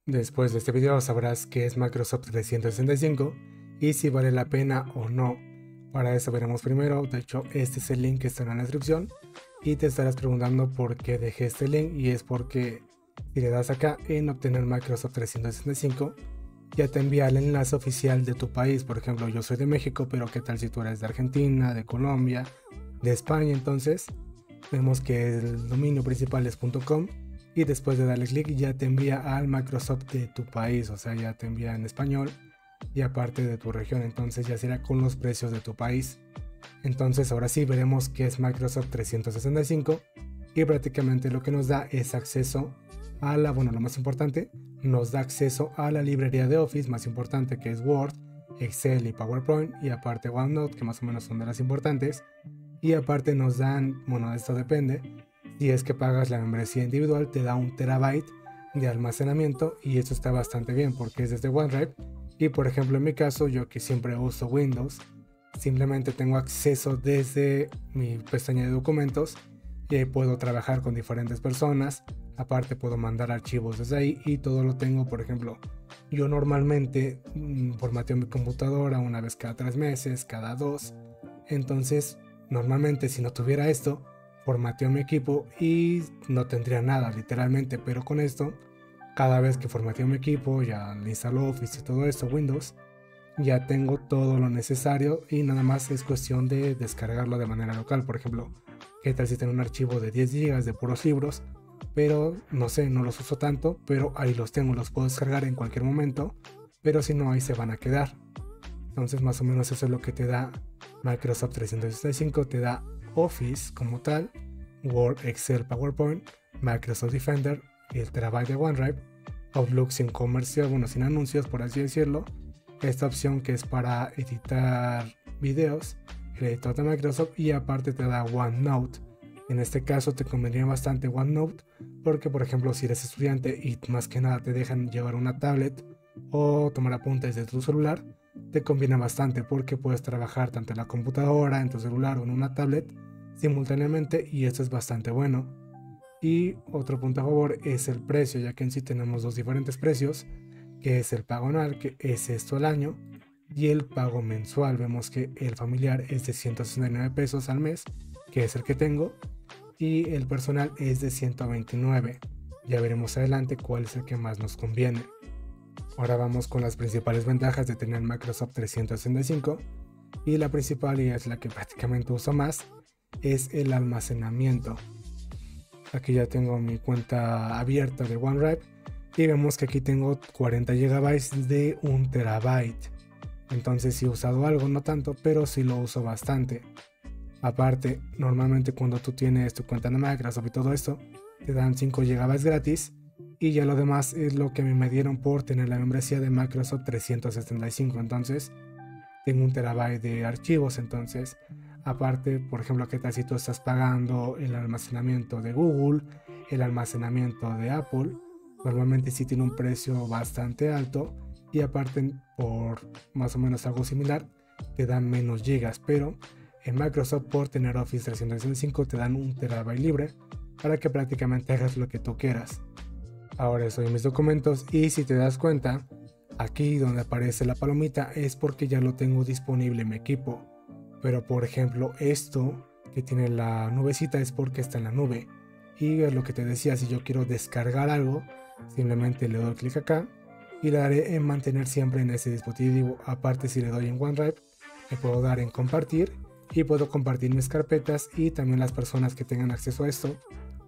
Después de este video sabrás qué es Microsoft 365 y si vale la pena o no. Para eso veremos primero, de hecho este es el link que está en la descripción y te estarás preguntando por qué dejé este link, y es porque si le das acá en obtener Microsoft 365 ya te envía el enlace oficial de tu país. Por ejemplo, yo soy de México, pero qué tal si tú eres de Argentina, de Colombia, de España. Entonces vemos que el dominio principal es .com y después de darle clic ya te envía al Microsoft de tu país, o sea, ya te envía en español y aparte de tu región. Entonces ya será con los precios de tu país. Entonces ahora sí veremos qué es Microsoft 365 y prácticamente lo que nos da es acceso a lo más importante, nos da acceso a la librería de Office más importante, que es Word, Excel y PowerPoint, y aparte OneNote, que más o menos son de las importantes. Y aparte nos dan, esto depende, si es que pagas la membresía individual te da 1 TB de almacenamiento, y eso está bastante bien porque es desde OneDrive. Y por ejemplo en mi caso, yo que siempre uso Windows, simplemente tengo acceso desde mi pestaña de documentos y ahí puedo trabajar con diferentes personas. Aparte puedo mandar archivos desde ahí y todo lo tengo. Por ejemplo, yo normalmente formateo mi computadora una vez cada 3 meses, cada 2. Entonces normalmente si no tuviera esto, formateo mi equipo y no tendría nada literalmente, pero con esto, cada vez que formateo mi equipo, ya le instalo Office y todo esto, Windows, ya tengo todo lo necesario y nada más es cuestión de descargarlo de manera local. Por ejemplo, qué tal si tengo un archivo de 10 GB de puros libros, pero no sé, no los uso tanto, pero ahí los tengo, los puedo descargar en cualquier momento, pero si no ahí se van a quedar. Entonces más o menos eso es lo que te da Microsoft 365. Te da Office como tal, Word, Excel, PowerPoint, Microsoft Defender y el terabyte de OneDrive, Outlook sin comercial, sin anuncios por así decirlo, esta opción que es para editar videos, el editor de Microsoft, y aparte te da OneNote. En este caso te convendría bastante OneNote porque, por ejemplo, si eres estudiante y más que nada te dejan llevar una tablet o tomar apuntes de tu celular, te conviene bastante porque puedes trabajar tanto en la computadora, en tu celular o en una tablet simultáneamente, y esto es bastante bueno. Y otro punto a favor es el precio, ya que en sí tenemos dos diferentes precios, que es el pago anual, que es esto al año, y el pago mensual. Vemos que el familiar es de 169 pesos al mes, que es el que tengo, y el personal es de 129. Ya veremos adelante cuál es el que más nos conviene. Ahora vamos con las principales ventajas de tener Microsoft 365, y la principal, y es la que prácticamente uso más, es el almacenamiento. Aquí ya tengo mi cuenta abierta de OneDrive y vemos que aquí tengo 40 GB de 1 TB. Entonces sí he usado algo, no tanto, pero sí lo uso bastante. Aparte, normalmente cuando tú tienes tu cuenta de Microsoft y todo esto, te dan 5 GB gratis, y ya lo demás es lo que me dieron por tener la membresía de Microsoft 365. Entonces tengo 1 TB de archivos. Entonces, aparte, por ejemplo, qué tal si tú estás pagando el almacenamiento de Google, el almacenamiento de Apple, normalmente sí tiene un precio bastante alto, y aparte por más o menos algo similar te dan menos gigas, pero en Microsoft, por tener Office 365, te dan 1 TB libre para que prácticamente hagas lo que tú quieras. Ahora estoy en mis documentos y si te das cuenta, aquí donde aparece la palomita es porque ya lo tengo disponible en mi equipo. Pero por ejemplo esto que tiene la nubecita es porque está en la nube. Y es lo que te decía, si yo quiero descargar algo, simplemente le doy clic acá y le daré en mantener siempre en ese dispositivo. Aparte, si le doy en OneDrive, le puedo dar en compartir y puedo compartir mis carpetas, y también las personas que tengan acceso a esto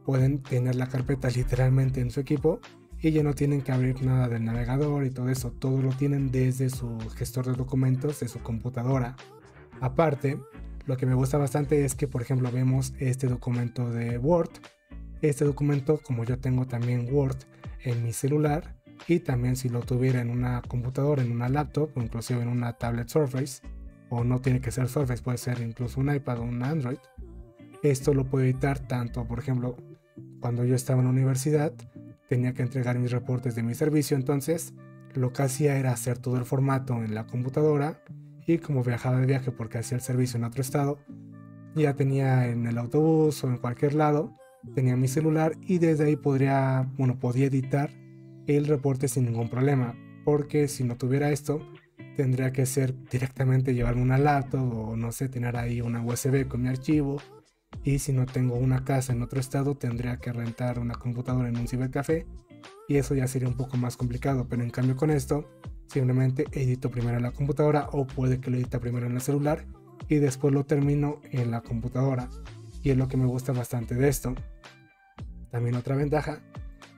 pueden tener la carpeta literalmente en su equipo y ya no tienen que abrir nada del navegador y todo eso, todo lo tienen desde su gestor de documentos de su computadora. Aparte, lo que me gusta bastante es que, por ejemplo, vemos este documento de Word. Este documento, como yo tengo también Word en mi celular, y también si lo tuviera en una computadora, en una laptop o inclusive en una tablet Surface, o no tiene que ser Surface, puede ser incluso un iPad o un Android, esto lo puedo editar tanto. Por ejemplo, cuando yo estaba en la universidad tenía que entregar mis reportes de mi servicio, entonces lo que hacía era hacer todo el formato en la computadora, y como viajaba de viaje porque hacía el servicio en otro estado, ya tenía en el autobús o en cualquier lado, tenía mi celular y desde ahí podía editar el reporte sin ningún problema, porque si no tuviera esto tendría que ser directamente llevarme una laptop o no sé, tener ahí una USB con mi archivo, y si no tengo una casa en otro estado tendría que rentar una computadora en un cibercafé y eso ya sería un poco más complicado. Pero en cambio con esto simplemente edito primero en la computadora, o puede que lo edite primero en el celular y después lo termino en la computadora, y es lo que me gusta bastante de esto. También otra ventaja,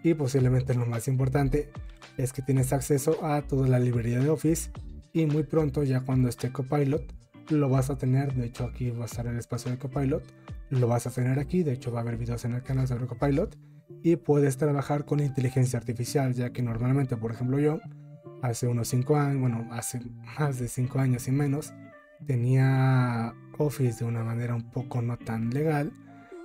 y posiblemente lo más importante, es que tienes acceso a toda la librería de Office, y muy pronto, ya cuando esté Copilot, lo vas a tener. De hecho aquí va a estar el espacio de Copilot, lo vas a tener aquí. De hecho va a haber videos en el canal sobre Copilot, y puedes trabajar con inteligencia artificial, ya que normalmente, por ejemplo, yo hace unos 5 años, bueno, hace más de 5 años y menos, tenía Office de una manera un poco no tan legal,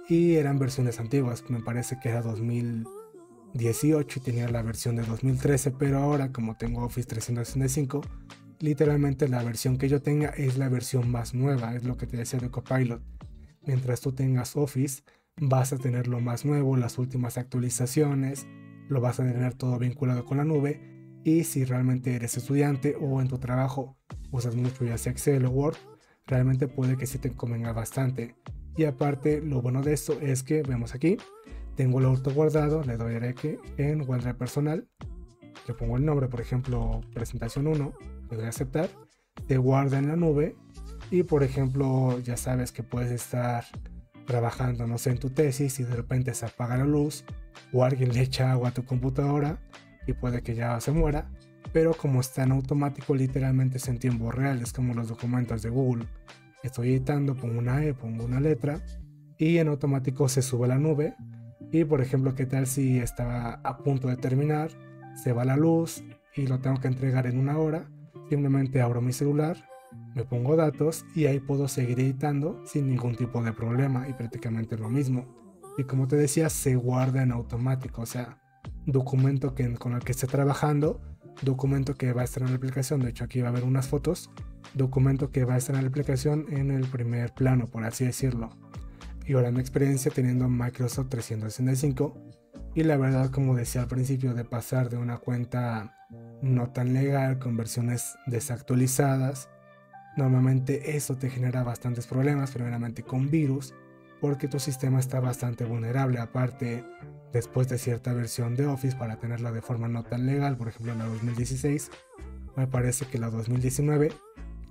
y eran versiones antiguas. Me parece que era 2018 y tenía la versión de 2013, pero ahora como tengo Office 365, literalmente la versión que yo tenga es la versión más nueva. Es lo que te decía de Copilot: mientras tú tengas Office vas a tener lo más nuevo, las últimas actualizaciones, lo vas a tener todo vinculado con la nube. Y si realmente eres estudiante o en tu trabajo usas mucho ya sea Excel o Word, realmente puede que sí te convenga bastante. Y aparte, lo bueno de esto es que vemos aquí, tengo el auto guardado, le doy que en OneDrive personal, le pongo el nombre, por ejemplo, presentación 1, le doy a aceptar, te guarda en la nube. Y por ejemplo, ya sabes que puedes estar trabajando, no sé, en tu tesis, y de repente se apaga la luz o alguien le echa agua a tu computadora y puede que ya se muera, pero como está en automático, literalmente es en tiempo real. Es como los documentos de Google: estoy editando, pongo una E, pongo una letra y en automático se sube a la nube. Y por ejemplo, ¿qué tal si estaba a punto de terminar, se va la luz y lo tengo que entregar en una hora? Simplemente abro mi celular, me pongo datos y ahí puedo seguir editando sin ningún tipo de problema, y prácticamente lo mismo. Y como te decía, se guarda en automático, o sea, documento con el que esté trabajando, documento que va a estar en la aplicación. De hecho aquí va a haber unas fotos, documento que va a estar en la aplicación en el primer plano, por así decirlo. Y ahora mi experiencia teniendo Microsoft 365, y la verdad, como decía al principio, de pasar de una cuenta no tan legal con versiones desactualizadas, normalmente eso te genera bastantes problemas, primeramente con virus, porque tu sistema está bastante vulnerable. Aparte, después de cierta versión de Office, para tenerla de forma no tan legal, por ejemplo la 2016, me parece que la 2019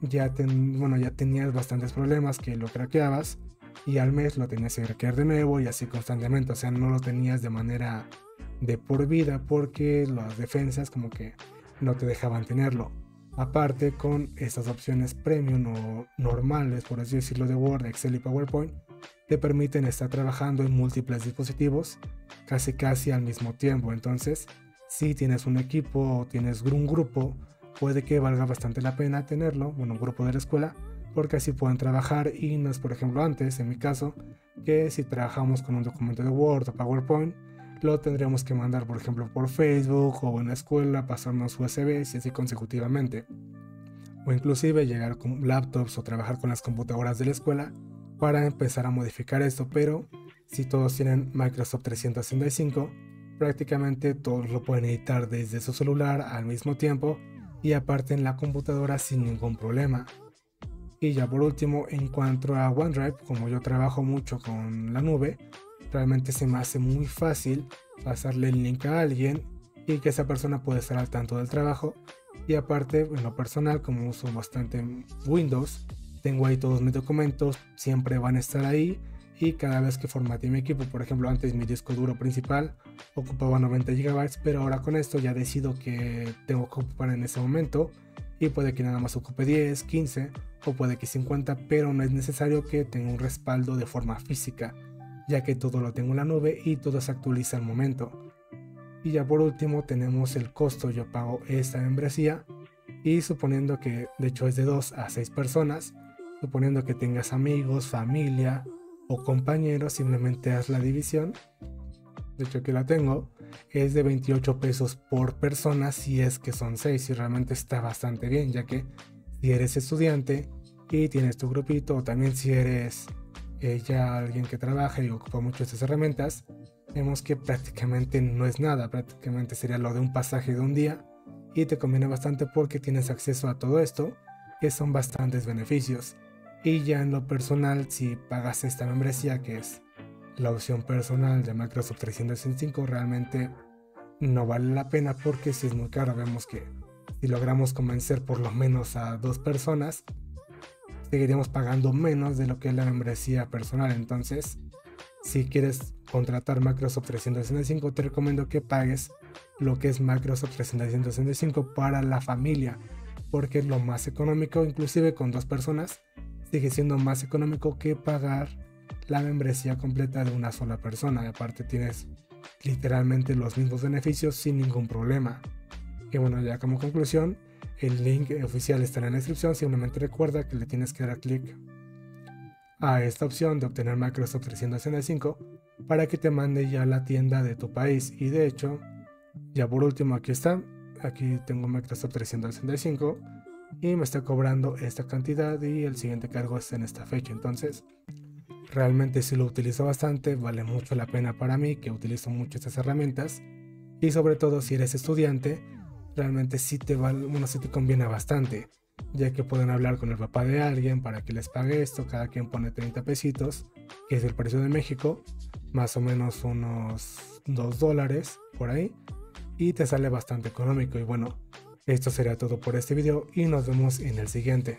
ya tenías bastantes problemas que lo craqueabas, y al mes lo tenías que craquear de nuevo y así constantemente. O sea, no lo tenías de manera de por vida, porque las defensas como que no te dejaban tenerlo. Aparte, con estas opciones premium o normales, por así decirlo, de Word, Excel y PowerPoint, te permiten estar trabajando en múltiples dispositivos casi al mismo tiempo. Entonces, si tienes un equipo o tienes un grupo, puede que valga bastante la pena tenerlo, bueno, un grupo de la escuela, porque así pueden trabajar. Y no es, por ejemplo, antes, en mi caso, que si trabajamos con un documento de Word o PowerPoint, lo tendríamos que mandar, por ejemplo, por Facebook, o en la escuela pasarnos USBs y así consecutivamente, o inclusive llegar con laptops o trabajar con las computadoras de la escuela para empezar a modificar esto. Pero si todos tienen Microsoft 365, prácticamente todos lo pueden editar desde su celular al mismo tiempo, y aparte en la computadora sin ningún problema. Y ya por último, en cuanto a OneDrive, como yo trabajo mucho con la nube, realmente se me hace muy fácil pasarle el link a alguien y que esa persona pueda estar al tanto del trabajo. Y aparte, en lo personal, como uso bastante Windows, tengo ahí todos mis documentos, siempre van a estar ahí. Y cada vez que formateé mi equipo, por ejemplo, antes mi disco duro principal ocupaba 90 GB, pero ahora con esto ya decido que tengo que ocupar en ese momento, y puede que nada más ocupe 10, 15 o puede que 50, pero no es necesario que tenga un respaldo de forma física, ya que todo lo tengo en la nube y todo se actualiza al momento. Y ya por último tenemos el costo. Yo pago esta membresía, y suponiendo que de hecho es de 2 a 6 personas, suponiendo que tengas amigos, familia o compañeros, simplemente haz la división. De hecho que la tengo, es de 28 pesos por persona si es que son 6, y realmente está bastante bien, ya que si eres estudiante y tienes tu grupito, o también si eres ya alguien que trabaja y ocupa mucho estas herramientas, vemos que prácticamente no es nada, prácticamente sería lo de un pasaje de un día y te conviene bastante porque tienes acceso a todo esto, que son bastantes beneficios. Y ya en lo personal, si pagas esta membresía, que es la opción personal de Microsoft 365, realmente no vale la pena porque si es muy caro. Vemos que si logramos convencer por lo menos a 2 personas, seguiríamos pagando menos de lo que es la membresía personal. Entonces, si quieres contratar Microsoft 365, te recomiendo que pagues lo que es Microsoft 365 para la familia, porque es lo más económico. Inclusive con 2 personas sigue siendo más económico que pagar la membresía completa de una sola persona. Y aparte tienes literalmente los mismos beneficios sin ningún problema. Y bueno, ya como conclusión, el link oficial está en la descripción. Simplemente recuerda que le tienes que dar clic a esta opción de obtener Microsoft 365 para que te mande ya a la tienda de tu país. Y de hecho, ya por último aquí está, aquí tengo Microsoft 365 y me está cobrando esta cantidad y el siguiente cargo está en esta fecha. Entonces realmente sí lo utilizo bastante, vale mucho la pena para mí, que utilizo mucho estas herramientas, y sobre todo si eres estudiante, realmente sí te conviene bastante, ya que pueden hablar con el papá de alguien para que les pague esto. Cada quien pone 30 pesitos, que es el precio de México, más o menos unos $2 por ahí, y te sale bastante económico. Y bueno, esto sería todo por este video y nos vemos en el siguiente.